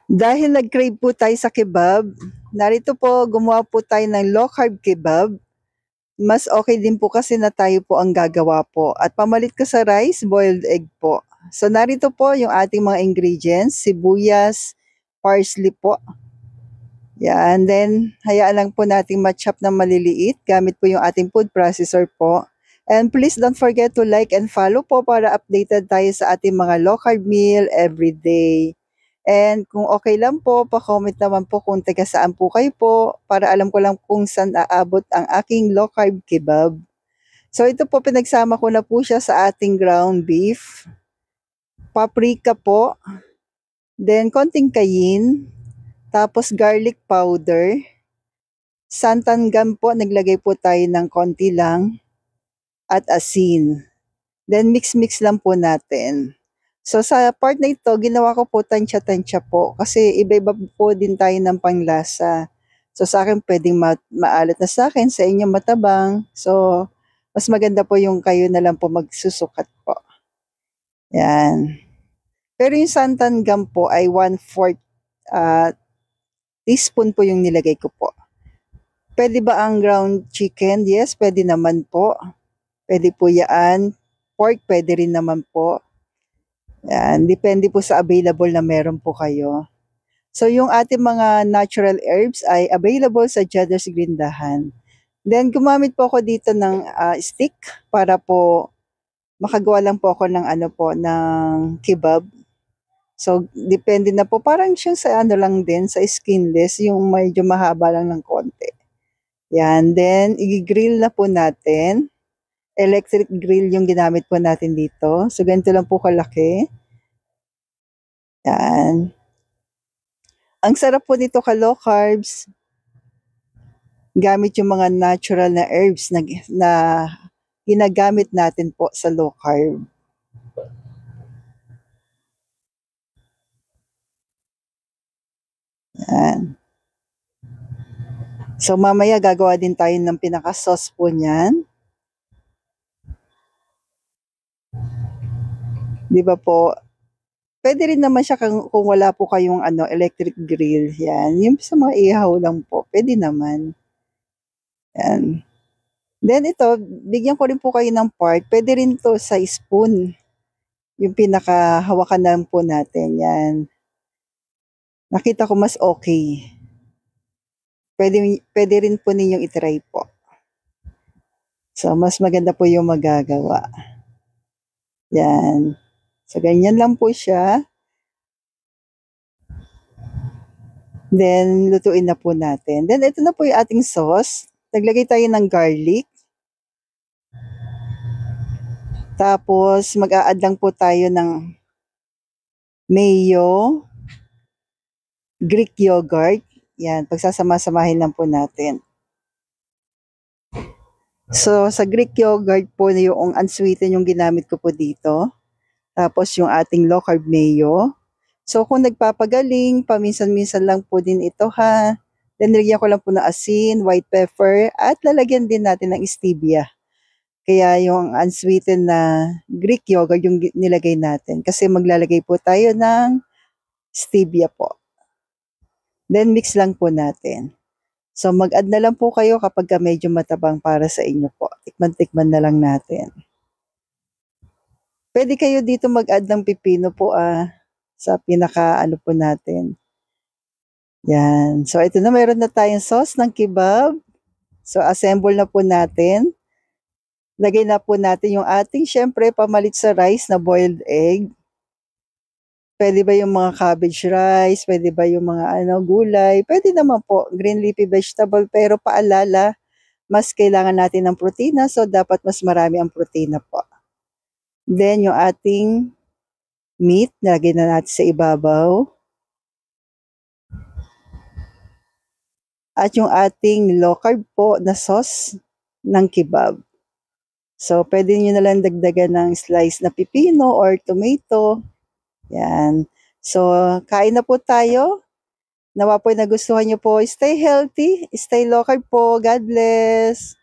Dahil nag-crave po tayo sa kebab, narito po gumawa po tayo ng low carb kebab. Mas okay din po kasi na tayo po ang gagawa po. At pamalit ko sa rice, boiled egg po. So narito po yung ating mga ingredients, sibuyas, parsley po. Yan, then hayaan lang po nating ma-chop na maliliit gamit po yung ating food processor po. And please don't forget to like and follow po para updated tayo sa ating mga low carb meal every day. And kung okay lang po, pa-comment naman po kung taga saan po kayo po para alam ko lang kung saan aabot ang aking low carb kebab. So ito po pinagsama ko na po siya sa ating ground beef, paprika po, then konting cayenne, tapos garlic powder, santangan po, naglagay po tayo ng konti lang, at asin. Then mix-mix lang po natin. So sa part na ito, ginawa ko po tansya-tansya po kasi iba-iba po din tayo ng panglasa. So sa akin pwedeng maalat na sa akin, sa inyo matabang. So mas maganda po yung kayo na lang po magsusukat po. Yan. Pero yung santan gum po ay 1/4 teaspoon po yung nilagay ko po. Pwede ba ang ground chicken? Yes, pwede naman po. Pwede po yan. Pork, pwede rin naman po. Yan, depende po sa available na meron po kayo. So yung ating mga natural herbs ay available sa Judder's Grindahan. Then gumamit po ako dito ng stick para po makagawa lang po ako ng ano po, ng kebab. So depende na po, parang siyang sa ano lang din, sa skinless, yung medyo mahaba lang ng konti. Yan, then i-grill na po natin. Electric grill yung ginamit po natin dito. So ganito lang po kalaki. Yan. Ang sarap po nito ka low carbs. Gamit yung mga natural na herbs na ginagamit natin po sa low carb. Yan. So mamaya gagawa din tayo ng pinaka-sauce po niyan. Di ba po? Pwede rin naman siya kung wala po kayong electric grill. Yan. Yung sa mga ihaw lang po. Pwede naman. Yan. Then ito, bigyan ko rin po kayo ng part. Pwede rin to sa spoon. Yung pinakahawakan lang po natin. Yan. Nakita ko mas okay. Pwede rin po ninyong itry po. So, mas maganda po yung magagawa. Yan. So, ganyan lang po siya. Then, lutuin na po natin. Then, ito na po yung ating sauce. Naglagay tayo ng garlic. Tapos, mag-a-add lang po tayo ng mayo, Greek yogurt. Yan, pagsasama-samahin lang po natin. So, sa Greek yogurt po, yung unsweetened yung ginamit ko po dito. Tapos, yung ating low carb mayo. So, kung nagpapagaling, paminsan-minsan lang po din ito ha. Then, nilagyan ko lang po ng asin, white pepper, at lalagyan din natin ng stevia. Kaya yung unsweetened na Greek yogurt yung nilagay natin. Kasi maglalagay po tayo ng stevia po. Then, mix lang po natin. So, mag-add na lang po kayo kapag medyo matabang para sa inyo po. Tikman-tikman na lang natin. Pwede kayo dito mag-add ng pipino po sa pinaka po natin. Yan. So, ito na, meron na tayong sauce ng kebab. So, assemble na po natin. Lagay na po natin yung ating, syempre, pamalit sa rice na boiled egg. Pwede ba yung mga cabbage rice? Pwede ba yung mga gulay? Pwede naman po, green leafy vegetable. Pero paalala, mas kailangan natin ng protina. So, dapat mas marami ang protina po. Then, yung ating meat, nalagay na natin sa ibabaw. At yung ating low carb po na sauce ng kebab. So, pwede nyo na lang dagdagan ng slice na pipino or tomato. Yan. So, kain na po tayo. Nawa po nagustuhan nyo po. Stay healthy, stay low carb po. God bless.